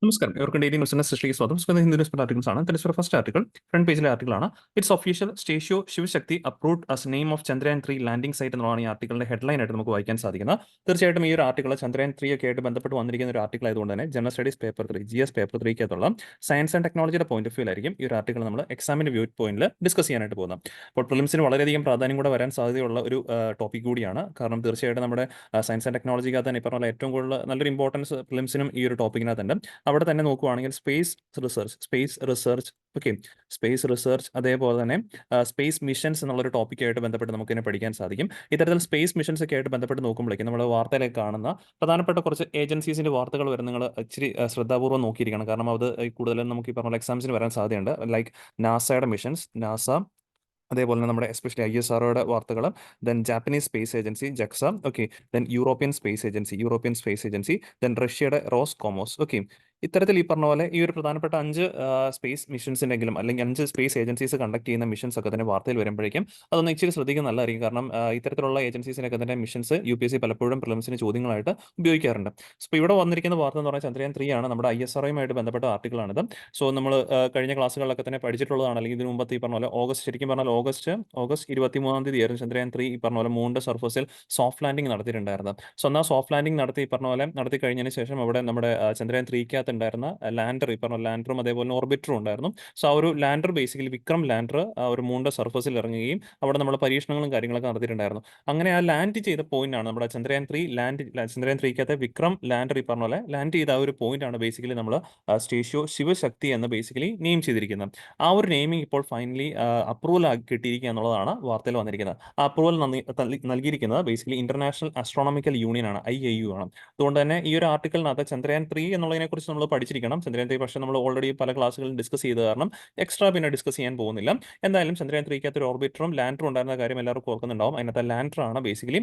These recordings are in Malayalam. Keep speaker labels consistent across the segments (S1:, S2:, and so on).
S1: നമസ്കാരം. ഇവർക്ക് ഡെയിലി ന്യൂസിന്റെ സൃഷ്ടിക്ക് സ്വാഗതം. സുഗന്ധ ഹിന്ദു ന്യൂസ് പേപ്പർ ആർട്ടിക്കിൾസ് ആണ്. That is first article. Front പേജിലെ ആർട്ടിക്കിൾ ആണ്. It's official statio Shiv Shakti approved as name of Chandrayaan 3 landing site എന്നുള്ളതാണ് ഈ ആർട്ടിക്കിളിന്റെ ഹെഡ്ലൈൻ ആയിട്ട് നമുക്ക് വായിക്കാൻ സാധിക്കുന്നത്. തീർച്ചയായിട്ടും ഈ ഒരു ആർട്ടിക്കിൾ ചന്ദ്രയാൻ 3 ഒക്കെ ആയിട്ട് ബന്ധപ്പെട്ട് വന്നിരിക്കുന്ന ഒരു ആർട്ടിക്കിൾ ആയതുകൊണ്ട് തന്നെ general studies paper 3 GS paper 3 science and ടെക്നോളജിയുടെ പോയിന്റ് ഓഫ് വ്യൂ ആയിരിക്കും ഈ ഒരു ആർട്ടിക്കിൾ നമ്മൾ എക്സാമിന്റെ വ്യൂ പോയിന്റിൽ ഡിസ്കസ് ചെയ്യാനായിട്ട് പോകുന്നത്. അപ്പോൾ പ്രിലിംസിന് വളരെയധികം പ്രാധാന്യം കൂടെ വരാൻ സാധ്യതയുള്ള ഒരു ടോപ്പിക് കൂടിയാണ്. കാരണം തീർച്ചയായിട്ടും നമ്മുടെ സയൻസ് ആൻഡ് ടെക്നോളജിക്കകത്ത് തന്നെ ഈ പറഞ്ഞ ഏറ്റവും കൂടുതൽ നല്ലൊരു ഇമ്പോർട്ടൻസ് പ്രിലിംസിനും ഈ ഒരു ടോപ്പിക്കിനകത്തുണ്ട്. അവിടെ തന്നെ നോക്കുവാണെങ്കിൽ സ്പേസ് റിസർച്ച് അതേപോലെ തന്നെ സ്പേസ് മിഷൻസ് എന്നുള്ളൊരു ടോപ്പിക്കായിട്ട് ബന്ധപ്പെട്ട് നമുക്ക് ഇതിനെ പഠിക്കാൻ സാധിക്കും. ഇത്തരത്തിൽ സ്പേസ് മിഷൻസ് ഒക്കെ ആയിട്ട് ബന്ധപ്പെട്ട് നോക്കുമ്പോഴേക്കും നമ്മൾ വാർത്തയിലേക്ക് കാണുന്ന പ്രധാനപ്പെട്ട കുറച്ച് ഏജൻസീസിന്റെ വാർത്തകൾ വരെ നിങ്ങൾ ഇച്ചിരി ശ്രദ്ധാപൂർവ്വം നോക്കിയിരിക്കണം. കാരണം അത് കൂടുതലും നമുക്ക് ഈ പറഞ്ഞ എക്സാംസിന് വരാൻ സാധ്യതയുണ്ട്. ലൈക്ക് നാസയുടെ മിഷൻസ്, അതേപോലെ തന്നെ നമ്മുടെ എസ്പെഷ്യലി ISROയുടെ വാർത്തകൾ, then Japanese space agency JAXA, okay, then European space agency, then റഷ്യയുടെ റോസ്കോമോസ്, ഓക്കെ. ഇത്തരത്തിൽ ഈ പറഞ്ഞ പോലെ ഈ ഒരു പ്രധാനപ്പെട്ട 5 സ്പേസ് മിഷൻസിനെങ്കിലും അല്ലെങ്കിൽ 5 സ്പേസ് ഏജൻസീസ് കണ്ടക്ട് ചെയ്യുന്ന മിഷൻസ് ഒക്കെ തന്നെ വാർത്തയിൽ വരുമ്പോഴേക്കും അതൊന്ന് ഇച്ചിരി ശ്രദ്ധിക്കുന്നത് നല്ലതായിരിക്കും. കാരണം ഇത്തരത്തിലുള്ള ഏജൻസീസിനൊക്കെ തന്നെ മിഷൻസ് UPSC പലപ്പോഴും പ്രിലിംസിന് ചോദ്യങ്ങളായിട്ട് ഉപയോഗിക്കാറുണ്ട്. സോ ഇവിടെ വന്നിരിക്കുന്ന വാർത്ത എന്ന് പറഞ്ഞാൽ ചന്ദ്രയാൻ 3 ആണ്. നമ്മുടെ ISROയുമായിട്ട് ബന്ധപ്പെട്ട ആർട്ടിക്കിളാണിത്. സോ നമ്മൾ കഴിഞ്ഞ ക്ലാസ്സുകളിലൊക്കെ തന്നെ പഠിച്ചിട്ടുള്ളതാണ്. അല്ലെങ്കിൽ ഇതിനു മുമ്പത്തെ ഈ പറഞ്ഞ പോലെ ശരിക്കും പറഞ്ഞാൽ ഓഗസ്റ്റ് 23-ാം തീയതിയായിരുന്നു ചന്ദ്രയാൻ 3 ഈ പറഞ്ഞ പോലെ മൂണിന്റെ സർഫസിൽ സോഫ്റ്റ് ലാൻഡിംഗ് നടത്തിയിട്ടുണ്ടായിരുന്നത്. സോ എന്നാൽ സോഫ്റ്റ് ലാൻഡിംഗ് നടത്തി ഈ പറഞ്ഞ പോലെ നടത്തി കഴിഞ്ഞതിന് ശേഷം അവിടെ നമ്മുടെ ചന്ദ്രയാൻ 3 ഉണ്ടായിരുന്ന ലാൻഡർ, ഈ പറഞ്ഞ ലാൻഡറും അതേപോലെ ഓർബിറ്ററും ഉണ്ടായിരുന്നു. സോ ആ ഒരു ലാൻഡർ ബേസിക്കലി വിക്രം ലാൻഡർ ഒരു മൂണിന്റെ സർഫസിൽ ഇറങ്ങുകയും അവിടെ നമ്മൾ പരീക്ഷണങ്ങളും കാര്യങ്ങളൊക്കെ നടത്തിയിട്ടുണ്ടായിരുന്നു. അങ്ങനെ ആ ലാൻഡ് ചെയ്ത പോയിന്റ് ആണ് നമ്മുടെ ചന്ദ്രയാൻ 3 വിക്രം ലാൻഡർ ഈ പറഞ്ഞ പോലെ ലാൻഡ് ചെയ്ത ആ ഒരു പോയിന്റ് ആണ് ബേസിക്കലി നമ്മൾ സ്റ്റേഷ്യോ ശിവശക്തി എന്ന് ബേസിക്കലി നെയിം ചെയ്തിരിക്കുന്നത്. ആ ഒരു നെയിമിംഗ് ഇപ്പോൾ ഫൈനലി അപ്രൂവൽ കിട്ടിയിരിക്കുക എന്നുള്ളതാണ് വാർത്തയിൽ വന്നിരിക്കുന്നത്. ആ അപ്രൂവൽ നൽകിയിരിക്കുന്നത് ബേസിക്കലി ഇന്റർനാഷണൽ ആസ്ട്രോണമിക്കൽ യൂണിയൻ ആണ്, IAU ആണ്. അതുകൊണ്ട് തന്നെ ഈ ഒരു ആർട്ടിക്കിളിനകത്ത് ചന്ദ്രയാൻ 3 എന്നുള്ളതിനെ കുറിച്ച് നമ്മൾ പഠിച്ചിരിക്കണം. ചന്ദ്രയാൻ 3 പക്ഷേ നമ്മൾ ഓൾറെഡി പല ക്ലാസ്സുകളിൽ ഡിസ്കസ് ചെയ്ത കാരണം എക്സ്ട്രാ പിന്നെ ഡിസ്കസ് ചെയ്യാൻ പോകുന്നില്ല. എന്തായാലും ചന്ദ്രയാൻ 3 ഒരു ഓർബിറ്ററും ലാൻഡറും ഉണ്ടായിരുന്ന കാര്യം എല്ലാവർക്കും ഓർക്കുന്നുണ്ടാവും. അതിനകത്ത് ലാൻഡർ ആണ് ബേസിക്കലി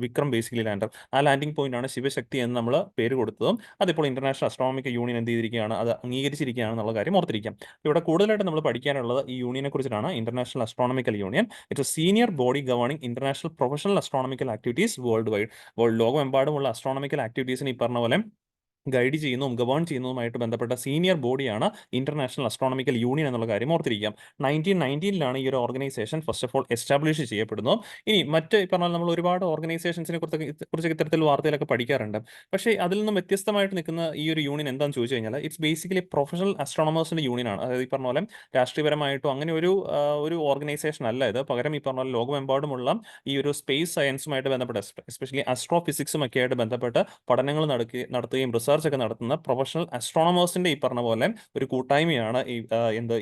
S1: വിക്രം ബേസിക്കലി ലാൻഡർ. ആ ലാൻഡിംഗ് പോയിന്റ് ആണ് ശിവശക്തി എന്ന് നമ്മൾ പേര് കൊടുത്തതും അതിപ്പോൾ ഇന്റർനാഷണൽ ആസ്ട്രോണമിക്കൽ യൂണിയൻ എന്ത് ചെയ്തിരിക്കുകയാണ്, അത് അംഗീകരിച്ചിരിക്കുകയാണ് എന്നുള്ള കാര്യം ഓർത്തിരിക്കാം. ഇവിടെ കൂടുതലായിട്ട് നമ്മൾ പഠിക്കാനുള്ളത് ഈ യൂണിയനെ കുറിച്ചിട്ടാണ്. International astronomical union it's senior body governing international professional astronomical activities world wide. ലോകമെമ്പാടുമുള്ള ആസ്ട്രോണമിക്കൽ ആക്ടിവിറ്റീസിന് ഈ പറഞ്ഞ പോലെ ഗൈഡ് ചെയ്യുന്നതും ഗവേൺ ചെയ്യുന്നതുമായിട്ട് ബന്ധപ്പെട്ട സീനിയർ ബോഡിയാണ് ഇന്റർനാഷണൽ ആസ്ട്രോണമിക്കൽ യൂണിയൻ എന്നുള്ള കാര്യം ഓർത്തിരിക്കാം. 1919 ഈ ഒരു organisation first of all establish ചെയ്യപ്പെടുന്നു. ഇനി മറ്റ് പറഞ്ഞാൽ നമ്മൾ ഒരുപാട് ഓർഗനൈസേഷൻസിനെ കുറിച്ച് ഇത്തരത്തിൽ വാർത്തയിലൊക്കെ പഠിക്കാറുണ്ട്. പക്ഷേ അതിൽ നിന്നും വ്യത്യസ്തമായിട്ട് നിൽക്കുന്ന ഈ ഒരു യൂണിയൻ എന്താണെന്ന് ചോദിച്ചു കഴിഞ്ഞാൽ ഇറ്റ്സ് ബേസിക്കലി പ്രൊഫഷണൽ ആസ്ട്രോണമേഴ്സിന്റെ യൂണിയൻ ആണ്. അതായത് ഈ പറഞ്ഞ പോലെ രാഷ്ട്രീയപരമായിട്ടോ അങ്ങനെ ഒരു ഓർഗനൈസേഷൻ അല്ല ഇത്. പകരം ഈ പറഞ്ഞ പോലെ ലോകമെമ്പാടുമുള്ള ഈ ഒരു സ്പേസ് സയൻസുമായിട്ട് ബന്ധപ്പെട്ട എസ്പെഷ്യലി ആസ്ട്രോഫിസിക്സും ഒക്കെ ആയിട്ട് ബന്ധപ്പെട്ട് പഠനങ്ങൾ നടത്തുകയും റിസർച്ച് ഒക്കെ നടത്തുന്ന പ്രൊഫഷണൽ ആസ്ട്രോണമേഴ്സിന്റെ ഈ പറഞ്ഞ പോലെ ഒരു കൂട്ടായ്മയാണ് ഈ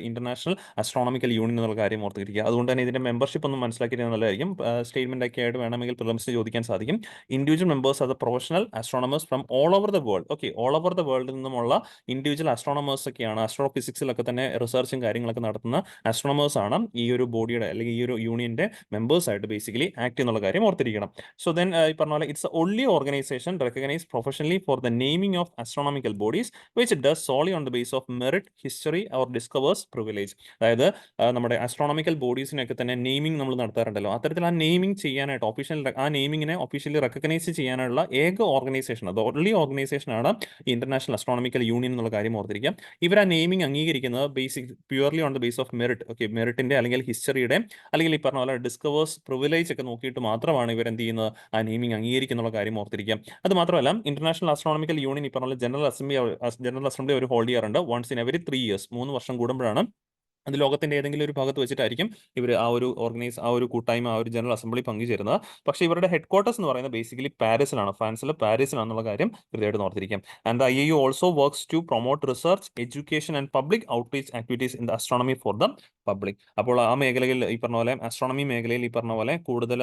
S1: ഇന്റർനാഷണൽ ആസ്ട്രോണമിക്കൽ യൂണിയൻ എന്നുള്ള കാര്യം ഓർത്തിരിക്കുക. അതുകൊണ്ട് തന്നെ ഇതിന്റെ മെമ്പർഷിപ്പ് ഒന്നും മനസ്സിലാക്കിയത് നല്ലതായിരിക്കും. സ്റ്റേറ്റ്മെന്റ് ഒക്കെ ആയിട്ട് വേണമെങ്കിൽ പ്രിലിംസിന് ചോദിക്കാൻ സാധിക്കും. Individual members are the professional astronomers from all over the world. Okay, all over the വേൾഡിൽ നിന്നുമുള്ള ഇൻഡിവിജ്വൽ ആസ്ട്രോണമേഴ്സ് ഒക്കെയാണ്. ആസ്ട്രോഫിസിക്സിലൊക്കെ തന്നെ റിസർച്ചും കാര്യങ്ങളൊക്കെ നടത്തുന്ന ആസ്ട്രോണമേഴ്സ് ആണ് ഈ ഒരു ബോഡിയുടെ അല്ലെങ്കിൽ ഈ ഒരു യൂണിയന്റെ മെമ്പേഴ്സ് ആയിട്ട് ബേസിക്കലി ആക്ട് എന്നുള്ള കാര്യം ഓർത്തിരിക്കണം. സോ ദെൻ ഈ പറഞ്ഞ പോലെ it's only organization recognize professionally for the naming of astronomical bodies which does solely on the basis of merit, history or discovers privilege. അതായത് നമ്മുടെ ആസ്ട്രോണമിക്കൽ ബോഡീസിനൊക്കെ തന്നെ നെയിമിംഗ് നമ്മൾ നടത്താറുണ്ടല്ലോ. അത്തരത്തിൽ ആ നെയിമിംഗ് ചെയ്യാനായിട്ട് ആ നെയിമിങ്ങിനെ ഒഫീഷ്യലി റെക്കഗ്നൈസ് ചെയ്യാനുള്ള ഏക ഓർഗനൈസേഷൻ, അത് ഓൺലി ഓർഗനൈസേഷൻ ആണ് ഇന്റർനാഷണൽ ആസ്ട്രോണമിക്കൽ യൂണിയൻ എന്നുള്ള കാര്യം ഓർത്തിരിക്കാം. ഇവർ ആ നെയിമിംഗ് അംഗീകരിക്കുന്നത് purely on the base of merit, okay, മെറിറ്റിന്റെ അല്ലെങ്കിൽ ഹിസ്റ്ററിയുടെ അല്ലെങ്കിൽ ഈ പറഞ്ഞ പോലെ ഡിസ്കവേഴ്സ് പ്രിവിലേജ് ഒക്കെ നോക്കിയിട്ട് മാത്രമാണ് ഇവർ എന്ത് ചെയ്യുന്നത്, ആ നെയിമിംഗ് അംഗീകരിക്കുന്നുള്ള കാര്യം ഓർത്തിരിക്കാം. അത് മാത്രമല്ല ഇന്റർനാഷണൽ ആസ്ട്രോണമിക്കൽ യൂണിയൻ ഈ പറഞ്ഞ ജനറൽ അസംബ്ലി അവർ ഹോൾഡ് ചെയ്യാറുണ്ട് വൺസ് ഇൻ എവരി 3 ഇയേഴ്സ്, 3 വർഷം കൂടുമ്പോഴാണ്. അത് ലോകത്തിന്റെ ഏതെങ്കിലും ഒരു ഭാഗത്ത് വെച്ചിട്ടായിരിക്കും ഇവർ ആ ഒരു കൂട്ടായ്മ, ആ ഒരു ജനറൽ അസംബ്ലി പങ്കുചേരുന്നത്. പക്ഷേ ഇവരുടെ ഹെഡ് ക്വാർട്ടേഴ്സ് എന്ന് പറയുന്നത് ബേസിക്കലി പാരീസിലാണ്, ഫ്രാൻസിലെ പാരീസിലാണെന്നുള്ള കാര്യം കൃത്യമായിട്ട് ഓർത്തിരിക്കാം. And the IAU also works to promote research, education and public outreach activities in the astronomy for the public. അപ്പോൾ ആ മേഖലയിൽ ഈ പറഞ്ഞ പോലെ ആസ്ട്രോണമി മേഖലയിൽ ഈ പറഞ്ഞ പോലെ കൂടുതൽ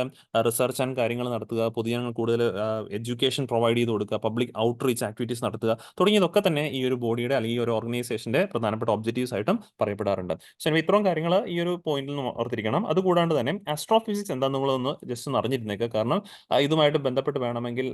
S1: റിസർച്ച് ആൻഡ് കാര്യങ്ങൾ നടത്തുക, പൊതുജനങ്ങൾ കൂടുതൽ എഡ്യൂക്കേഷൻ പ്രൊവൈഡ് ചെയ്ത് കൊടുക്കുക, പബ്ലിക് ഔട്ട്റീച്ച് ആക്ടിവിറ്റീസ് നടത്തുക തുടങ്ങിയതൊക്കെ തന്നെ ഈ ഒരു ബോഡിയുടെ അല്ലെങ്കിൽ ഈ ഒരു ഓർഗനൈസേഷന്റെ പ്രധാനപ്പെട്ട ഒബ്ജക്റ്റീവ്സ് ആയിട്ടും പറയപ്പെടാറുണ്ട്. സോ ഇത്രയും കാര്യങ്ങൾ ഈ ഒരു പോയിന്റിൽ നിന്ന് ഓർത്തിരിക്കണം. അതുകൂടാണ്ട് തന്നെ ആസ്ട്രോഫിസിക്സ് എന്താണെന്ന് നിങ്ങളൊന്ന് ജസ്റ്റ് ഒന്ന് അറിഞ്ഞിരുന്നേക്കുക. കാരണം ഇതുമായിട്ട് ബന്ധപ്പെട്ട് വേണമെങ്കിൽ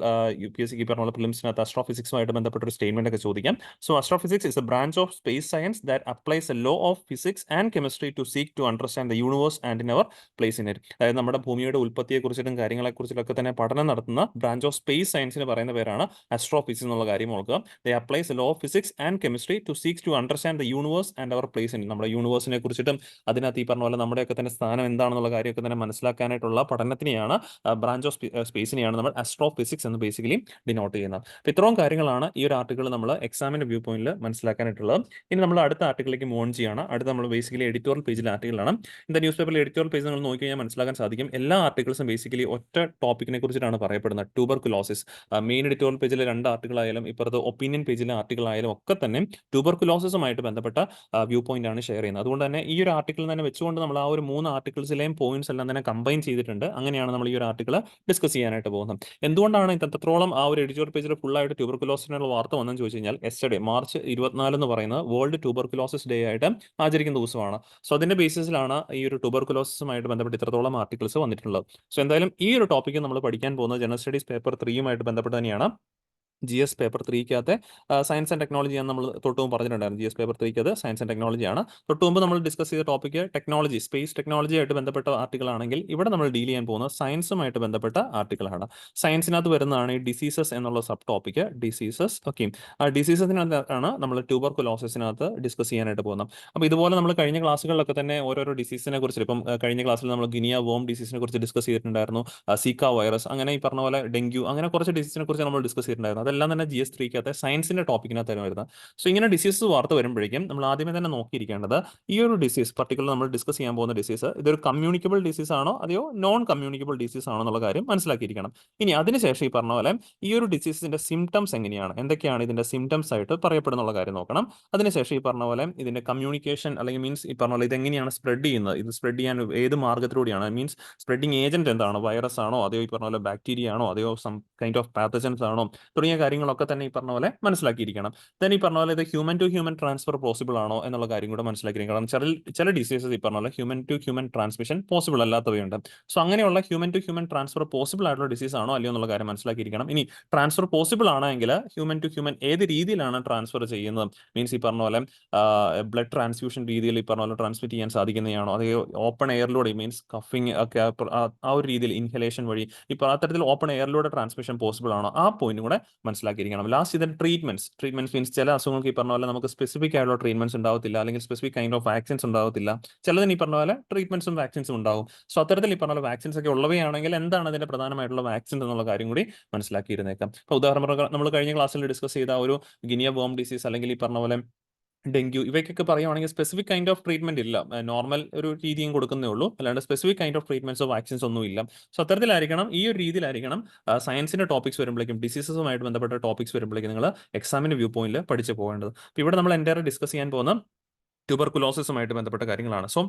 S1: UPSC പറഞ്ഞ ഫിലിംസിനകത്ത് ആസ്ട്രോഫിസിക്സുമായിട്ട് ബന്ധപ്പെട്ട ഒരു സ്റ്റേറ്റ്മെന്റ് ഒക്കെ ചോദിക്കാം. So astrophysics is a branch of space science that applies a law of physics and chemistry to seek to understand the universe and in our place in it. അതായത് നമ്മുടെ ഭൂമിയുടെ ഉൽപ്പത്തിയെക്കുറിച്ചിട്ടും കാര്യങ്ങളെക്കുറിച്ചിട്ടൊക്കെ തന്നെ പഠനം നടത്തുന്ന ബ്രാഞ്ച് ഓഫ് സ്പേസ് സയൻസിന് പറയുന്ന പേരാണ് ആസ്ട്രോഫിസിക്സ് എന്നുള്ള കാര്യം ഓർക്കുക. They applies a law of physics and chemistry to seek to understand the universe and our place in. നമ്മുടെ യൂണിവേഴ്സിനെ കുറിച്ചിട്ടും അതിനകത്ത് ഈ പറഞ്ഞ പോലെ നമ്മുടെയൊക്കെ തന്നെ സ്ഥാനം എന്താണെന്നുള്ള കാര്യമൊക്കെ തന്നെ മനസ്സിലാക്കാനായിട്ടുള്ള പഠനത്തിനെയാണ് ബ്രാഞ്ച് ഓഫ് സ്പേസിനെയാണ് നമ്മൾ ആസ്ട്രോഫിസിക്സ് എന്ന് ബേസിക്കലി ഡിനോട്ട് ചെയ്യുന്നത്. അപ്പോൾ ഇത്രയും കാര്യങ്ങളാണ് ഈ ഒരു ആർട്ടിക്കിൾ നമ്മൾ എക്സാമിന്റെ വ്യൂ പോയിന്റിൽ മനസ്സിലാക്കാനായിട്ടുള്ളത്. ഇനി നമ്മൾ അടുത്ത ആർട്ടിക്കിലേക്ക് മൂവ് ഓൺ ചെയ്യാണ്. അടുത്ത നമ്മൾ ബേസിക്കലി എഡിറ്റോറിയൽ പേജിലെ ആർട്ടിക്കിളാണ്. ഇന്ന് ന്യൂസ് പേപ്പറിൽ എഡിറ്റോറിയൽ പേജ് നിങ്ങൾ നോക്കി കഴിഞ്ഞാൽ മനസ്സിലാക്കാൻ സാധിക്കും എല്ലാ ആർട്ടിക്കിൾസും ബേസിക്കലി ഒറ്റ ടോപ്പിക്കിനെ കുറിച്ചിട്ടാണ് പറയപ്പെടുന്നത്, ട്യൂബർകുലോസിസ്. മെയിൻ എഡിറ്റോറിയൽ പേജിലെ 2 ആർട്ടിക്കിളായാലും ഇപ്പുറത്ത് ഒപ്പീനിയൻ പേജിലെ ആർട്ടിക്കിളായാലും ഒക്കെ തന്നെ ട്യൂബർകുലോസിസുമായിട്ട് ബന്ധപ്പെട്ട വ്യൂ പോയിന്റ് ആണ് ഷെയർ ചെയ്യുന്നത്. അതുകൊണ്ട് തന്നെ ഈ ഒരു ആർട്ടിക്കിൾ തന്നെ വെച്ചുകൊണ്ട് നമ്മൾ ആ ഒരു 3 ആർട്ടിക്കിൾസിലെയും പോയിന്റ്സ് എല്ലാം തന്നെ കമ്പൈൻ ചെയ്തിട്ടുണ്ട്. അങ്ങനെയാണ് നമ്മൾ ഈ ഒരു ആർട്ടിക്കിൾ ഡിസ്കസ് ചെയ്യാനായിട്ട് പോകുന്നത്. എന്തുകൊണ്ടാണ് ഇത്രത്തോളം ആ ഒരു എഡിറ്റോറിയൽ പേജിൽ ഫുൾ ആയിട്ട് ട്യൂബർകുലോസിനുള്ള വാർത്ത വന്നെന്ന് ചോദിച്ചു കഴിഞ്ഞാൽ, യെസ്റ്റർഡേ മാർച്ച് 24 എന്ന് പറയുന്നത് വേൾഡ് ട്യൂബർകുലോസിസ് ഡേ ആയിട്ട് ആചരിക്കുന്ന ദിവസമാണ്. സോ അതിന്റെ ബേസിസിലാണ് ഈ ഒരു ട്യൂബർകുലോസിസുമായിട്ട് ബന്ധപ്പെട്ട് ഇത്രത്തോളം ആർട്ടിക്കിൾസ് വന്നിട്ടുള്ളത്. സോ എന്തായാലും ഈ ഒരു ടോപ്പിക്ക് നമ്മൾ പഠിക്കാൻ പോകുന്നത് ജനറൽ സ്റ്റഡീസ് പേപ്പർ 3യുമായിട്ട് ബന്ധപ്പെട്ട് തന്നെയാണ്. GS പേപ്പർ 3ക്കകത്തെ സയൻസ് ആൻഡ് ടെക്നോളജി ആണ് നമ്മൾ തൊട്ടുമുമ്പ് പറഞ്ഞിട്ടുണ്ടായിരുന്നു. GS പേപ്പർ 3ക്കത് സയൻസ് ആൻഡ് ടെക്നോളജിയാണ്. തൊട്ടുമുമ്പ് നമ്മൾ ഡിസ്കസ് ചെയ്ത ടോപ്പിക്ക് ടെക്നോളജി, സ്പേസ് ടെക്നോളജി ആയിട്ട് ബന്ധപ്പെട്ട ആർട്ടിക്കിൾ ആണെങ്കിൽ ഇവിടെ നമ്മൾ ഡീൽ ചെയ്യാൻ പോകുന്നത് സയൻസുമായിട്ട് ബന്ധപ്പെട്ട ആർട്ടിക്കിളാണ്. സയൻസിനകത്ത് വരുന്നതാണ് ഈ ഡിസീസസ് എന്നുള്ള സബ് ടോപ്പിക്ക്, ഡിസീസസ്. ഓക്കെ, ആ ഡിസീസസിനകത്താണ് നമ്മൾ ട്യൂബർകുലോസിസിനകത്ത് ഡിസ്കസ് ചെയ്യാനായിട്ട് പോകുന്നത്. അപ്പോൾ ഇതുപോലെ നമ്മൾ കഴിഞ്ഞ ക്ലാസ്സുകളിലൊക്കെ തന്നെ ഓരോരോ ഡിസീസിനെ കുറിച്ച്, ഇപ്പം കഴിഞ്ഞ ക്ലാസ്സിൽ നമ്മൾ ഗിനിയ വോം ഡിസീസിനെ കുറിച്ച് ഡിസ്കസ് ചെയ്തിട്ടുണ്ടായിരുന്നു, സീക്ക വൈറസ്, അങ്ങനെ ഈ പറഞ്ഞ പോലെ ഡെങ്കു, അങ്ങനെ കുറച്ച് ഡിസീസിനെ കുറിച്ച് നമ്മൾ ഡിസ്കസ് ചെയ്തിട്ടുണ്ടായിരുന്നു. അതെല്ലാം തന്നെ GS 3ക്കകത്തെ സയൻസിന്റെ ടോപ്പിക്കിനകത്തായിരുന്നു വരുന്നത്. സോ ഇങ്ങനെ ഡിസീസ് വാർത്ത വരുമ്പോഴേക്കും നമ്മൾ ആദ്യമേ തന്നെ നോക്കിയിരിക്കേണ്ടത് ഈ ഒരു ഡിസീസ്, പർട്ടിക്കുലർ നമ്മൾ ഡിസ്കസ് ചെയ്യാൻ പോകുന്ന ഡിസീസ്, ഇതൊരു കമ്മ്യൂണിക്കബിൾ ഡിസീസ് ആണോ അതെയോ നോൺ കമ്മ്യൂണിക്കബിൾ ഡിസീസ് ആണോ എന്നുള്ള കാര്യം മനസ്സിലാക്കിയിരിക്കണം. ഇനി അതിനുശേഷം ഈ പറഞ്ഞ പോലെ ഈ ഒരു ഡിസീസിന്റെ സിംറ്റംസ് എങ്ങനെയാണ്, എന്തൊക്കെയാണ് ഇതിന്റെ സിംറ്റംസ് ആയിട്ട് പറയപ്പെടുന്നുള്ള കാര്യം നോക്കണം. അതിനുശേഷം ഈ പറഞ്ഞ പോലെ ഇതിന്റെ കമ്മ്യൂണിക്കേഷൻ അല്ലെങ്കിൽ മീൻസ് ഈ പറഞ്ഞ പോലെ ഇതെങ്ങനെയാണ് സ്പ്രെഡ് ചെയ്യുന്നത്, ഇത് സ്പ്രെഡ് ചെയ്യാൻ ഏത് മാർഗത്തിലൂടെയാണ്, മീൻസ് സ്പ്രെഡിങ് ഏജന്റ് എന്താണ്, വൈറസ് ആണോ അതെയോ ഈ പറഞ്ഞ പോലെ ബാക്ടീരിയ ആണോ അതെയോ സം കൈൻഡ് ഓഫ് പാത്തജൻസ് ആണോ തുടങ്ങിയ കാര്യങ്ങളൊക്കെ തന്നെ ഈ പറഞ്ഞ പോലെ മനസ്സിലാക്കിയിരിക്കണം. ദെൻ ഈ പറഞ്ഞ പോലെ ഇത് human to human transfer possible ആണോ എന്നുള്ള കാര്യം കൂടെ മനസ്സിലാക്കിയിരിക്കണം. കാരണം ചില ഡിസീസസ് ഈ പറഞ്ഞ പോലെ human to human transmission possible അല്ലാത്തവയുണ്ട്. സോ അങ്ങനെയുള്ള human to human transfer possible ആയിട്ടുള്ള ഡിസീസ് ആണോ അല്ലയോ എന്നുള്ള കാര്യം മനസ്സിലാക്കിയിരിക്കണം. ഇനി ട്രാൻസ്ഫർ പോസിബിൾ ആണെങ്കിൽ ഹ്യൂമൻ ടു ഹ്യൂമൻ ഏത് രീതിയിലാണ് ട്രാൻസ്ഫർ ചെയ്യുന്നത്, മീൻസ് ഈ പറഞ്ഞ പോലെ ബ്ലഡ് ട്രാൻസ്ഫ്യൂഷൻ രീതിയിൽ ഈ പറഞ്ഞ പോലെ ട്രാൻസ്മിറ്റ് ചെയ്യാൻ സാധിക്കുന്നതാണോ അതെയോ ഓപ്പൺ എയറിലൂടെ, മീൻസ് കഫിങ് ഒക്കെ ആ ഒരു രീതിയിൽ ഇൻഹലേഷൻ വഴി ഇപ്പോൾ അത്തരത്തിൽ ഓപ്പൺ എയറിലൂടെ ട്രാൻസ്മിഷൻ പോസിബിൾ ആണോ, ആ പോയിന്റ് കൂടെ മനസ്സിലാക്കിയിരിക്കണം. ലാസ്റ്റ് ഇതിന്റെ ട്രീറ്റ്മെന്റ്സ് മീൻസ് ചില അസുഖങ്ങൾക്ക് ഈ പറഞ്ഞ പോലെ നമുക്ക് സ്പെസിഫിക് ആയിട്ടുള്ള ട്രീറ്റ്മെന്റ്സ് ഉണ്ടാവത്തില്ല, അല്ലെങ്കിൽ സ്പെസിഫിക് കൈൻഡ് ഓഫ് വാക്സിൻസ് ഉണ്ടാവത്തില്ല. ചിലതിന് ഈ പറഞ്ഞ പോലെ ട്രീറ്റ്മെന്റ്സും വാക്സിൻസും ഉണ്ടാവും. സോ അത്തരത്തിൽ ഈ പറഞ്ഞ പോലെ വാക്സിൻസ് ഒക്കെ ഉള്ളവയാണെങ്കിൽ എന്താണ് അതിന്റെ പ്രധാനമായിട്ടുള്ള വാക്സിൻ എന്നുള്ള കാര്യം കൂടി മനസ്സിലാക്കിയിരുന്നേക്കാം. ഇപ്പോൾ ഉദാഹരണം നമ്മൾ കഴിഞ്ഞ ക്ലാസ്സിൽ ഡിസ്കസ് ചെയ്ത ഒരു ഗിനിയ വോം ഡിസീസ് അല്ലെങ്കിൽ ഈ പറഞ്ഞ പോലെ ഡെങ്കു, ഇവയ്ക്കൊക്കെ പറയുവാണെങ്കിൽ സ്പെസിഫിക് കൈൻഡ് ഓഫ് ട്രീറ്റ്മെന്റ് ഇല്ല, നോർമൽ ഒരു രീതിയും കൊടുക്കുന്നേ ഉള്ളൂ, അല്ലാണ്ട് സ്പെസിഫിക് കൈൻഡ് ഓഫ് ട്രീറ്റ്മെന്റ്സോ വാക്സിൻസ് ഒന്നും ഇല്ല. സോ അത്തരത്തിലായിരിക്കണം ഈ ഒരു രീതിയിലായിരിക്കണം സയൻസിന്റെ ടോപ്പിക്സ് വരുമ്പോഴേക്കും, ഡിസീസസുമായിട്ട് ബന്ധപ്പെട്ട ടോപ്പിക്സ് വരുമ്പോഴേക്കും നിങ്ങൾ എക്സാമിന്റെ വ്യൂ പോയിന്റിൽ പഠിച്ചു പോകേണ്ടത്. അപ്പോൾ ഇവിടെ നമ്മൾ എൻ്റെ ഡിസ്കസ് ചെയ്യാൻ പോകുന്ന ട്യൂബർകുലോസിസുമായിട്ട് ബന്ധപ്പെട്ട കാര്യങ്ങളാണ്. സോ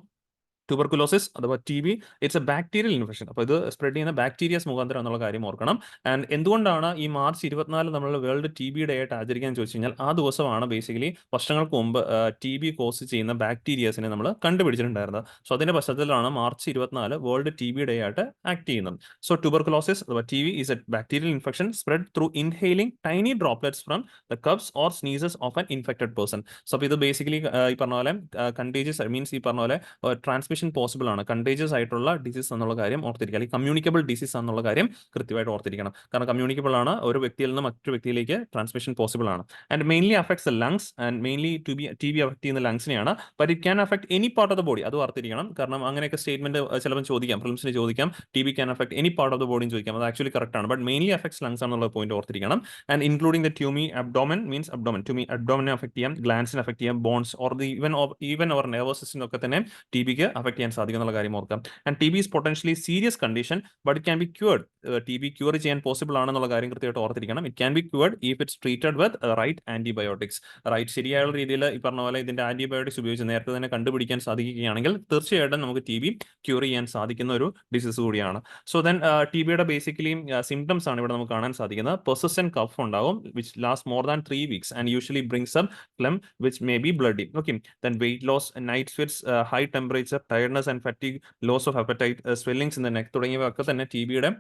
S1: ട്യൂബർകുലോസിസ് അഥവാ TB it's A bacterial infection. അപ്പോൾ ഇത് സ്പ്രെഡ് ചെയ്യുന്ന ബാക്ടീരിയസ് മുഖാന്തരം എന്നുള്ള കാര്യം ഓർക്കണം. ആൻഡ് എന്തുകൊണ്ടാണ് ഈ മാർച്ച് 24 നമ്മൾ വേൾഡ് TB ഡേ ആയിട്ട് ആചരിക്കാൻ ചോദിച്ചു കഴിഞ്ഞാൽ, ആ ദിവസമാണ് ബേസിക്കലി വർഷങ്ങൾക്ക് മുമ്പ് TB കോസ് ചെയ്യുന്ന ബാക്ടീരിയസിനെ നമ്മൾ കണ്ടുപിടിച്ചിട്ടുണ്ടായിരുന്നത്. സോ അതിന്റെ പശ്ചാത്തലത്തിലാണ് മാർച്ച് 24 വേൾഡ് TB ഡേ ആയിട്ട് ആക്ട് ചെയ്യുന്നത്. സോ ട്യൂബർകുലോസിസ് അഥവാ TB is A bacterial infection spread through inhaling tiny droplets from the cubs or sneezes of an infected person. So അപ്പോൾ ഇത് ബേസിക്കലി ഈ പറഞ്ഞ പോലെ കണ്ടേജിയസ് മീൻസ് ഈ പറഞ്ഞ പോലെ ട്രാൻസ്മിഷൻ പോസിബിൾ ആണ്, കണ്ടേജിയസ് ആയിട്ടുള്ള ഡിസീസ് എന്നുള്ള കാര്യം ഓർത്തിരിക്കുക, അല്ലെങ്കിൽ കമ്മ്യൂണിക്കബിൾ ഡിസീസ് എന്നുള്ള കാര്യം കൃത്യമായിട്ട് ഓർത്തിരിക്കണം. കാരണം കമ്മ്യൂണിക്കബിൾ ആണ്, ഒരു വ്യക്തിയിൽ നിന്ന് മറ്റൊരു വ്യക്തിയിലേക്ക് ട്രാൻസ്മിഷൻ പോസിബിൾ ആണ്. And mainly affects the lungs, and mainly TB affect ചെയ്യുന്ന ലങ്സിനെയാണ്. But it can affect any part of the body, അത് ഓർത്തിരിക്കണം. കാരണം അങ്ങനെയൊക്കെ സ്റ്റേറ്റ്മെന്റ് ചിലപ്പോൾ ചോദിക്കാം, പ്രിലിംസിന് ചോദിക്കാം, TB can affect any part of the body ചോദിക്കാം, അത് ആക്ച്വലി കറക്റ്റ് ആണ്. ബട്ട് മെയിൻലി അഫക്ട്സ് ലങ്സ് എന്നുള്ള പോയിന്റ് ഓർത്തിരിക്കണം. And including the tummy abdomen, means അബ്ഡോമനെ അഫക്ട് ചെയ്യാം, ഗ്ലാൻസിനെ അഫക്ട് ചെയ്യാം, bones or even our nervous system ഒക്കെ തന്നെ TBക്ക് അഫക്ട് ചെയ്യാൻ സാധിക്കും എന്നുള്ള കാര്യം ഓർക്കാം. And T B is potentially serious condition but it can be cured. T B cure ചെയ്യാൻ പോസിബിൾ ആണെന്നുള്ള കാര്യം കൃത്യമായിട്ട് ഓർത്തിരിക്കണം. It can be cured if it's treated with right antibiotics. Right ശരിയായുള്ള രീതിയിൽ ഈ പറഞ്ഞ പോലെ ഇതിന്റെ ആന്റിബയോട്ടിക്സ് ഉപയോഗിച്ച് നേരത്തെ തന്നെ കണ്ടുപിടിക്കാൻ സാധിക്കുകയാണെങ്കിൽ തീർച്ചയായിട്ടും നമുക്ക് ടി ബി ക്യൂർ ചെയ്യാൻ സാധിക്കുന്ന ഒരു ഡിസീസ് കൂടിയാണ്. സോ ദെൻ ടി ബിയുടെ ബേസിക്കലി സിംറ്റംസ് ആണ് ഇവിടെ നമുക്ക് കാണാൻ സാധിക്കുന്നത്. പെർസിസ്റ്റന്റ് കഫ് ഉണ്ടാവും which last more than 3 weeks and usually brings up phlegm which may be bloody. Okay, then weight loss, night sweats, high temperature, tiredness and fatigue, loss of appetite, swellings in the neck തുടങ്ങിയവയൊക്കെ തന്നെ ടി ബിയുടെ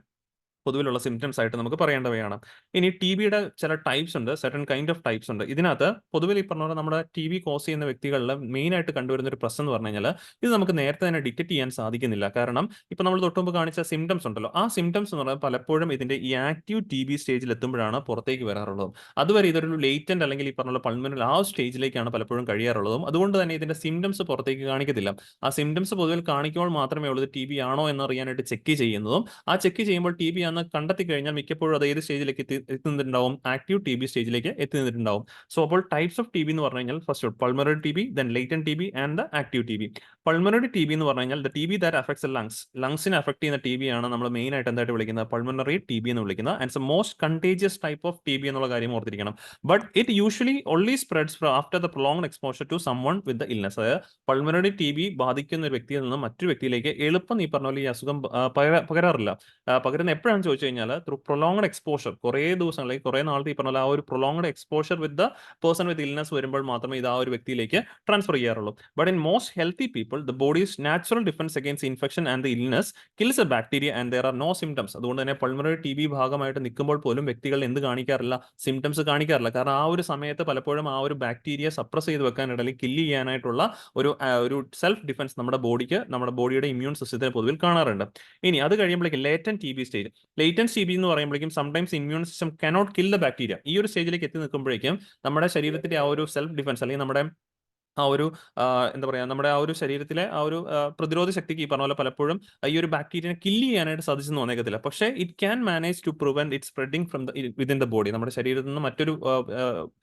S1: പൊതുവിലുള്ള സിംറ്റംസ് ആയിട്ട് നമുക്ക് പറയേണ്ടവയാണ്. ഇനി ടി ബിയുടെ ചില ടൈപ്സ് ഉണ്ട്, സെർട്ടൺ കൈൻഡ് ഓഫ് ടൈപ്സ് ഉണ്ട്. ഇതിനകത്ത് പൊതുവിൽ ഈ പറഞ്ഞ പോലെ നമ്മുടെ ടി ബി കോസ് ചെയ്യുന്ന വ്യക്തികളിൽ മെയിൻ ആയിട്ട് കണ്ടുവരുന്ന ഒരു പ്രശ്നം എന്ന് പറഞ്ഞു കഴിഞ്ഞാൽ ഇത് നമുക്ക് നേരത്തെ തന്നെ ഡിറ്റക്ട് ചെയ്യാൻ സാധിക്കുന്നില്ല. കാരണം ഇപ്പൊ നമ്മൾ തൊട്ടുമുമ്പ് കാണിച്ച സിംറ്റംസ് ഉണ്ടല്ലോ, ആ സിംറ്റംസ് എന്ന് പറഞ്ഞാൽ പലപ്പോഴും ഇതിന്റെ ഈ ആക്റ്റീവ് ടി ബി സ്റ്റേജിൽ എത്തുമ്പോഴാണ് പുറത്തേക്ക് വരാറുള്ളതും. അതുവരെ ഇതൊരു ലേറ്റന്റ് അല്ലെങ്കിൽ ഈ പറഞ്ഞ പൾമനൽ ആ സ്റ്റേജിലേക്കാണ് പലപ്പോഴും കഴിയാറുള്ളതും. അതുകൊണ്ട് തന്നെ ഇതിന്റെ സിംറ്റംസ് പുറത്തേക്ക് കാണിക്കത്തില്ല. ആ സിംറ്റംസ് പൊതുവിൽ കാണിക്കുമ്പോൾ മാത്രമേ ഉള്ളത് ടി ബി ആണോ എന്നറിയാനായിട്ട് ചെക്ക് ചെയ്യുന്നതും. ആ ചെക്ക് ചെയ്യുമ്പോൾ ടി ബി എന്ന് കണ്ടെത്തി കഴിഞ്ഞാൽ മിക്കപ്പോഴും അത് ഏത് സ്റ്റേജിലേക്ക് എത്തുന്നുണ്ടാവും? ആക്റ്റീവ് ടി ബി സ്റ്റേജിലേക്ക് എത്തുന്നുണ്ടാവും. സോ അപ്പോൾ ടൈപ്സ് ഓഫ് ടി ബി എന്ന് പറഞ്ഞു കഴിഞ്ഞാൽ first pulmonary T B, then latent T B and the active T B. Pulmonary T B എന്ന് പറഞ്ഞു കഴിഞ്ഞാൽ the T B that affects ലങ്സിനെ അഫക്ട് ചെയ്യുന്ന ടി ബി ആണ് നമ്മൾ മെയിൻ ആയിട്ട് എന്തായിട്ട് വിളിക്കുന്നത്? പൾമണറി ടി ബി എന്ന് വിളിക്കുന്നത്. And it's most contagious type of T B എന്നുള്ള കാര്യം ഓർത്തിരിക്കണം. But it usually only spreads after the prolonged exposure to someone with the illness. അതായത് പൾമണറി ടി ബി ബാധിക്കുന്ന ഒരു വ്യക്തിയിൽ നിന്ന് മറ്റൊരു വ്യക്തിയിലേക്ക് എളുപ്പം ഈ പറഞ്ഞ പോലെ ഈ അസുഖം പകരാറില്ല. പകരുന്ന എപ്പോഴാണെന്ന് ചോദിച്ചു കഴിഞ്ഞാൽ ത്രൂ പ്രൊലോങ്ഡ് എക്സ്പോഷർ, കുറേ ദിവസം അല്ലെങ്കിൽ കുറേ നാളത്തെ ഈ പറഞ്ഞ ആ ഒരു prolonged exposure with the person with illness വരുമ്പോൾ മാത്രമേ ഇത് ആ ഒരു വ്യക്തിയിലേക്ക് ട്രാൻസ്ഫർ ചെയ്യാറുള്ളൂ. But in most healthy people the body's natural defense against infection and the illness kills a bacteria and there are no symptoms. അതുകൊണ്ട് തന്നെ പൾമണറി ടി ബി ഭാഗമായിട്ട് നിൽക്കുമ്പോൾ പോലും വ്യക്തികൾ എന്ത് കാണിക്കാറില്ല? സിംറ്റംസ് കാണിക്കാറില്ല. കാരണം ആ ഒരു സമയത്ത് പലപ്പോഴും ആ ഒരു ബാക്ടീരിയ സപ്രസ് ചെയ്ത് വെക്കാനായിട്ട് അല്ലെങ്കിൽ കില്ല് ചെയ്യാനായിട്ടുള്ള ഒരു സെൽഫ് ഡിഫൻസ് നമ്മുടെ ബോഡിയുടെ ഇമ്മ്യൂൺ സിസ്റ്റത്തിന് പൊതുവിൽ കാണാറുണ്ട്. ഇനി അത് കഴിയുമ്പോഴേക്കും latent T B stage. Latent T B എന്ന് പറയുമ്പോഴേക്കും sometimes immune system cannot kill the bacteria. ഈ ഒരു സ്റ്റേജിലേക്ക് എത്തി നിൽക്കുമ്പോഴേക്കും നമ്മുടെ ശരീരത്തിന്റെ ആ ഒരു സെൽഫ് ഡിഫൻസ് അല്ലെങ്കിൽ നമ്മുടെ ആ ഒരു എന്താ പറയാ, നമ്മുടെ ആ ഒരു ശരീരത്തിലെ ആ ഒരു പ്രതിരോധ ശക്തിക്ക് ഈ പറഞ്ഞ പോലെ പലപ്പോഴും ഈ ഒരു ബാക്ടീരിയനെ കില്ല് ചെയ്യാനായിട്ട് സാധിച്ചെന്ന് തോന്നിക്കത്തില്ല. പക്ഷേ it can manage to prevent it spreading from within the body. നമ്മുടെ ശരീരത്തിൽ നിന്ന്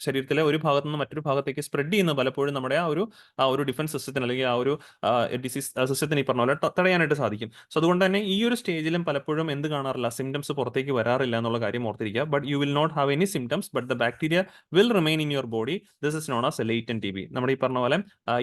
S1: ശരീരത്തിലെ ഒരു ഭാഗത്ത് നിന്ന് മറ്റൊരു ഭാഗത്തേക്ക് സ്പ്രെഡ് ചെയ്യുന്ന പലപ്പോഴും നമ്മുടെ ആ ഒരു ഡിഫൻസ് സിസ്റ്റത്തിന് അല്ലെങ്കിൽ ആ ഒരു ഡിസീസ് സിസ്റ്റത്തിന് ഈ പറഞ്ഞ പോലെ തടയാനായിട്ട് സാധിക്കും. സോ അതുകൊണ്ട് തന്നെ ഈ ഒരു സ്റ്റേജിലും പലപ്പോഴും എന്ത് കാണാറില്ല? സിംറ്റംസ് പുറത്തേക്ക് വരാറില്ല എന്നുള്ള കാര്യം ഓർത്തിരിക്കുക. But you will not have any symptoms but the bacteria will remain in your body. This is known as latent T B. നമ്മുടെ ഈ പറഞ്ഞ പോലെ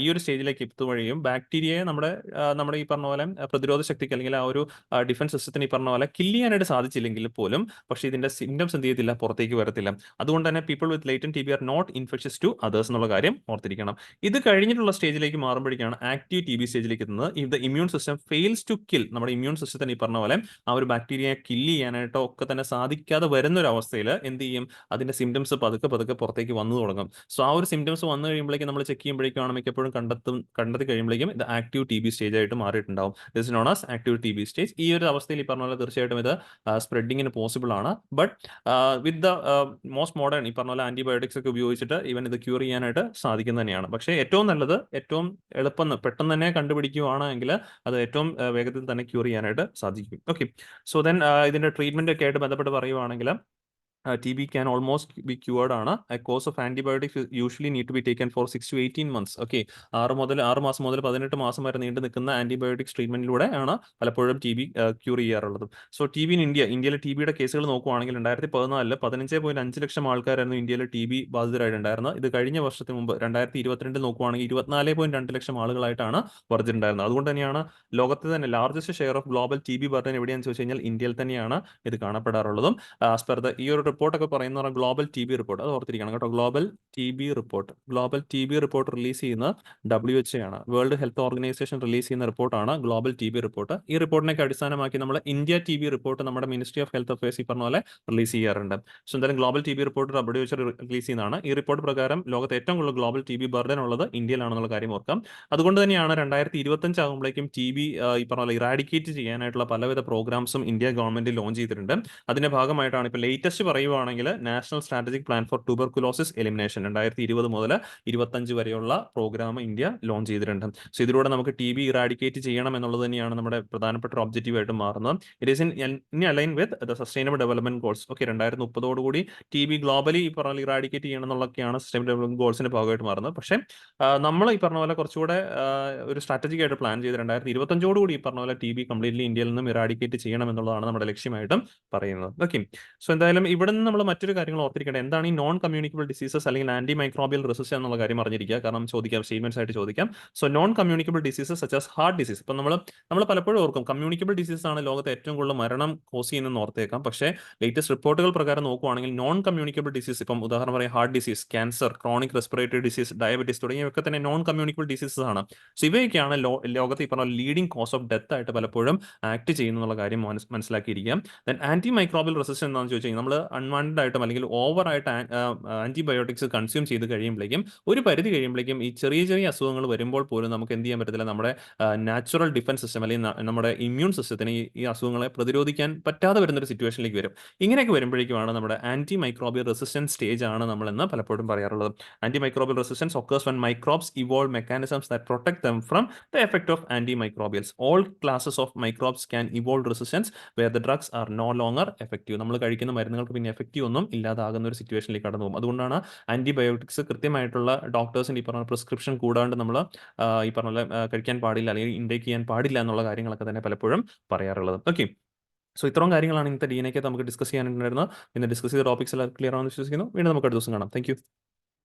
S1: ഈ ഒരു സ്റ്റേജിലേക്ക് എത്തുവഴിയും ബാക്ടീരിയയെ നമ്മുടെ ഈ പറഞ്ഞ പോലെ പ്രതിരോധ ശക്തിക്ക് അല്ലെങ്കിൽ ആ ഒരു ഡിഫൻസ് സിസ്റ്റത്തിന് ഈ പറഞ്ഞ പോലെ കില്ല് ചെയ്യാനായിട്ട് സാധിച്ചില്ലെങ്കിൽ പോലും പക്ഷേ ഇതിന്റെ സിംറ്റംസ് എന്ത് ചെയ്യത്തില്ല? പുറത്തേക്ക് വരത്തില്ല. അതുകൊണ്ട് തന്നെ people with latent T B are not infectious to others എന്നുള്ള കാര്യം ഓർത്തിരിക്കണം. ഇത് കഴിഞ്ഞിട്ടുള്ള സ്റ്റേജിലേക്ക് മാറുമ്പോഴേക്കാണ് ആക്റ്റീവ് ടി ബി സ്റ്റേജിലേക്ക് എത്തുന്നത്. If the immune system fails to kill, നമ്മുടെ ഇമ്മ്യൂൺ സിസ്റ്റത്തിന് ഈ പറഞ്ഞ പോലെ ആ ഒരു ബാക്ടീരിയയെ കില്ല് ചെയ്യാനായിട്ടോ ഒക്കെ തന്നെ സാധിക്കാതെ വരുന്ന ഒരു അവസ്ഥയിൽ എന്ത് ചെയ്യും? അതിന്റെ സിംറ്റംസ് പതുക്കെ പുറത്തേക്ക് വന്നു തുടങ്ങും. സോ ആ ഒരു സിംറ്റംസ് വന്നു കഴിയുമ്പോഴേക്കും നമ്മൾ ചെക്ക് ചെയ്യുമ്പോഴേക്കാണ് മിക്കപ്പോഴും കണ്ടെത്തി കഴിയുമ്പോഴേക്കും ഇത് ആക്റ്റീവ് ടി ബി സ്റ്റേജ് ആയിട്ട് മാറിയിട്ടുണ്ടാവും. This known as active T B stage. ഈ ഒരു അവസ്ഥയിൽ ഈ പറഞ്ഞ പോലെ തീർച്ചയായിട്ടും ഇത് സ്പ്രെഡിങ്ങിന് പോസിബിൾ ആണ്. But with the most modern ഈ പറഞ്ഞ പോലെ ആന്റിബയോട്ടിക്സ് ഒക്കെ ഉപയോഗിച്ചിട്ട് ഈവൻ ഇത് ക്യൂർ ചെയ്യാനായിട്ട് സാധിക്കുന്നത് തന്നെയാണ്. പക്ഷേ ഏറ്റവും നല്ലത്, ഏറ്റവും എളുപ്പം പെട്ടെന്ന് തന്നെ കണ്ടുപിടിക്കുകയാണെങ്കിൽ അത് ഏറ്റവും വേഗത്തിൽ തന്നെ ക്യൂർ ചെയ്യാനായിട്ട് സാധിക്കും. ഓക്കെ, സോ ദെൻ ഇതിന്റെ ട്രീറ്റ്മെന്റ് ഒക്കെ ആയിട്ട് ബന്ധപ്പെട്ട് പറയുവാണെങ്കിൽ TB can almost be cured ആണ്. A course of antibiotics usually need to be taken for 6 to 18 months. Okay, 6 മാസം മുതൽ 18 മാസം വരെ നീണ്ടു നിൽക്കുന്ന ആന്റിബയോട്ടിക്സ് ട്രീറ്റ്മെന്റിലൂടെ ആണ് പലപ്പോഴും TB ക്യൂർ ചെയ്യാറുള്ളത്. സോ TB ഇൻ ഇന്ത്യയിലെ TBയുടെ കേസുകൾ നോക്കുവാണെങ്കിൽ 2014 15.5 ലക്ഷം ആൾക്കാരായിരുന്നു ഇന്ത്യയിൽ TB ബാധിതരായിട്ടുണ്ടായിരുന്നത്. ഇത് കഴിഞ്ഞ വർഷത്തിന് മുമ്പ് 2022 നോക്കുവാണെങ്കിൽ 24.2 ലക്ഷം ആളുകളായിട്ടാണ് വർദ്ധിച്ചിട്ടുണ്ടായിരുന്നത്. അതുകൊണ്ട് തന്നെയാണ് ലോകത്തെ തന്നെ largest share of global TB burden എവിടെയാണെന്ന് ചോദിച്ചു കഴിഞ്ഞാൽ ഇന്ത്യയിൽ തന്നെയാണ് ഇത് കാണപ്പെടാറുള്ളതും. ആസ് പെർ ദ ഈ ഒരു റിപ്പോർട്ടൊക്കെ പറയുന്ന ഗ്ലോബൽ TB റിപ്പോർട്ട്, അത് ഓർത്തിരിക്കണം കേട്ടോ. ഗ്ലോബൽ TB റിപ്പോർട്ട് റിലീസ് ചെയ്യുന്ന WHO ആണ്. വേൾഡ് ഹെൽത്ത് ഓർഗനൈസേഷൻ റിലീസ് ചെയ്യുന്ന റിപ്പോർട്ടാണ് ഗ്ലോബൽ TB റിപ്പോർട്ട്. ഈ റിപ്പോർട്ടിനൊക്കെ അടിസ്ഥാനമാക്കി നമ്മൾ ഇന്ത്യ TB റിപ്പോർട്ട് നമ്മുടെ മിനിസ്ട്രി ഓഫ് ഹെൽത്ത് അഫയേഴ്സ് ഈ പറഞ്ഞ പോലെ റിലീസ് ചെയ്യാറുണ്ട്. സോ എന്തായാലും global TB report WHO release ചെയ്യുന്നതാണ്. ഈ റിപ്പോർട്ട് പ്രകാരം ലോകത്ത് ഏറ്റവും കൂടുതൽ ഗ്ലോബൽ TB ബർഡൻ ഉള്ളത് ഇന്ത്യയിലാണെന്നുള്ള കാര്യം ഓർക്കാം. അതുകൊണ്ട് തന്നെയാണ് 2025 ആകുമ്പോഴേക്കും TB ഈ പറഞ്ഞ പോലെ ഇറാഡിക്കേറ്റ് ചെയ്യാനായിട്ടുള്ള പലവിധ പ്രോഗ്രാംസും ഇന്ത്യ ഗവൺമെന്റ് ലോഞ്ച് ചെയ്തിട്ടുണ്ട്. അതിന്റെ ഭാഗമായിട്ടാണ് ഇപ്പോൾ ലേറ്റസ്റ്റ് പറയുക 5 ആണെങ്കിൽ national strategic plan for tuberculosis elimination 2020 മുതൽ 25 വരെയുള്ള പ്രോഗ്രാം ഇന്ത്യ ലോഞ്ച് ചെയ്തിട്ടുണ്ട്. സോ ഇതിലൂടെ നമുക്ക് TB ഇറാഡിക്കേറ്റ് ചെയ്യണം എന്നുള്ളത് തന്നെയാണ് നമ്മുടെ പ്രധാനപ്പെട്ട ഒരു ഒബ്ജക്റ്റീവ് ആയിട്ട് മാറുന്നത്. It is in align with the sustainable development goals. Okay, 2030 കൂടി TB ഗ്ലോബലി ഈ പറഞ്ഞ ഇറാഡിക്കേറ്റ് ചെയ്യണം എന്നുള്ളതൊക്കെയാണ് സസ്റ്റൈനബിൾ ഡെവലപ്മെന്റ് ഗോൾസിന്റെ ഭാഗമായിട്ട് മാറുന്നത്. പക്ഷേ നമ്മൾ ഈ പറഞ്ഞ പോലെ കുറച്ചുകൂടെ ഒരു സ്ട്രാറ്റജിക് ആയിട്ട് പ്ലാൻ ചെയ്ത് 2025 കൂടി ഈ പറഞ്ഞ പോലെ TB കംപ്ലീറ്റ്ലി ഇന്ത്യയിൽ നിന്നും ഇറാഡിക്കേറ്റ് ചെയ്യണം എന്നുള്ളതാണ് നമ്മുടെ ലക്ഷ്യമായിട്ടും പറയുന്നത്. ഓക്കെ, സോ എന്തായാലും ഇവിടെ നിന്ന് നമ്മൾ മറ്റൊരു കാര്യങ്ങൾ ഓർത്തിരിക്കേണ്ടത് എന്താണ് ഈ നോൺ കമ്മ്യൂണിക്കബിൾ ഡിസീസസ് അല്ലെങ്കിൽ ആന്റി മൈക്രോബിയൽ റെസിസ്റ്റൻസ് എന്നുള്ള കാര്യം അറിഞ്ഞിരിക്കുക. കാരണം ചോദിക്കാം, സ്റ്റേറ്റ്മെന്റ്സ് ആയിട്ട് ചോദിക്കാം. So non communicable diseases such as heart disease. ഇപ്പം നമ്മൾ പലപ്പോഴും ഓർക്കും കമ്മ്യൂണിക്കബിൾ ഡിസീസ് ആണ് ലോകത്ത് ഏറ്റവും കൂടുതൽ മരണം കോസ് ചെയ്യുന്നതെന്ന് ഓർത്തേക്കാം. പക്ഷേ ലേറ്റസ്റ്റ് റിപ്പോർട്ടുകൾ പ്രകാരം നോക്കുവാണെങ്കിൽ നോൺ കമ്മ്യൂണിക്കബിൾ ഡിസീസ്, ഇപ്പം ഉദാഹരണം പറയാം heart disease, cancer, chronic respiratory disease, diabetes തുടങ്ങിയവയൊക്കെ തന്നെ നോൺ കമ്മ്യൂണിക്കബിൾ ഡിസീസസ് ആണ്. സോ ഇവയൊക്കെയാണ് ലോകത്ത് ഈ പറഞ്ഞ ലീഡിംഗ് കോസ് ഓഫ് ഡെത്ത് ആയിട്ട് പലപ്പോഴും ആക്ട് ചെയ്യുന്നുള്ള കാര്യം മനസ്സിലാക്കിയിരിക്കാം. ദെൻ ആന്റി മൈക്രോബിയൽ റെസിസ്റ്റൻസ് എന്താണെന്ന് ചോദിച്ചു കഴിഞ്ഞാൽ നമ്മൾ അൺവാണ്ടഡ് ആയിട്ടും അല്ലെങ്കിൽ ഓവറായിട്ട് ആന്റിബയോട്ടിക്സ് കൺസ്യൂം ചെയ്ത് കഴിയുമ്പോഴേക്കും ഒരു പരിധി കഴിയുമ്പോഴേക്കും ഈ ചെറിയ ചെറിയ അസുഖങ്ങൾ വരുമ്പോൾ പോലും നമുക്ക് എന്ത് ചെയ്യാൻ പറ്റത്തില്ല, നമ്മുടെ നാച്ചുറൽ ഡിഫൻസ് സിസ്റ്റം അല്ലെങ്കിൽ നമ്മുടെ ഇമ്മ്യൂൺ സിസ്റ്റത്തിന് ഈ അസുഖങ്ങളെ പ്രതിരോധിക്കാൻ പറ്റാതെ വരുന്നൊരു സിറ്റുവേഷനിലേക്ക് വരും. ഇങ്ങനെയൊക്കെ വരുമ്പോഴേക്കുമാണ് നമ്മുടെ ആന്റി മൈക്രോബിയൽ റെസിസ്റ്റൻസ് സ്റ്റേജ് ആണ് നമ്മളെന്ന് പലപ്പോഴും പറയാറുള്ളത്. Antimicrobial resistance occurs when microbes evolve mechanisms that protect them from the effect of antimicrobials. All classes of microbes can evolve resistance where the drugs are no longer effective. നമ്മൾ കഴിക്കുന്ന മരുന്നുകൾക്ക് പിന്നെ എഫക്റ്റീവ് ഒന്നും ഇല്ലാതാകുന്ന ഒരു സിറ്റുവേഷനിലേക്ക് കടന്നു പോകും. അതുകൊണ്ടാണ് ആന്റിബയോട്ടിക്സ് കൃത്യമായിട്ടുള്ള ഡോക്ടേഴ്സിന്റെ ഈ പറഞ്ഞ പ്രിസ്ക്രിപ്ഷൻ കൂടാണ്ട് നമ്മൾ ഈ പറഞ്ഞ കഴിക്കാൻ പാടില്ല അല്ലെങ്കിൽ ഇൻടേക്ക് ചെയ്യാൻ പാടില്ല എന്നുള്ള കാര്യങ്ങളൊക്കെ തന്നെ പലപ്പോഴും പറയാറുള്ളത്. ഓക്കെ, സോ ഇത്രയും കാര്യങ്ങളാണ് ഇന്നത്തെ DNA നമുക്ക് ഡിസ്കസ് ചെയ്യാനുണ്ടായിരുന്നത്. ഇന്ന് ഡിസ്കസ് ചെയ്ത ടോപ്പിക്സ് എല്ലാം ക്ലിയർ ആണെന്ന് വിശ്വസിക്കുന്നു. വീണ്ടും നമുക്ക് അടുത്ത ദിവസം കാണാം. Thank you.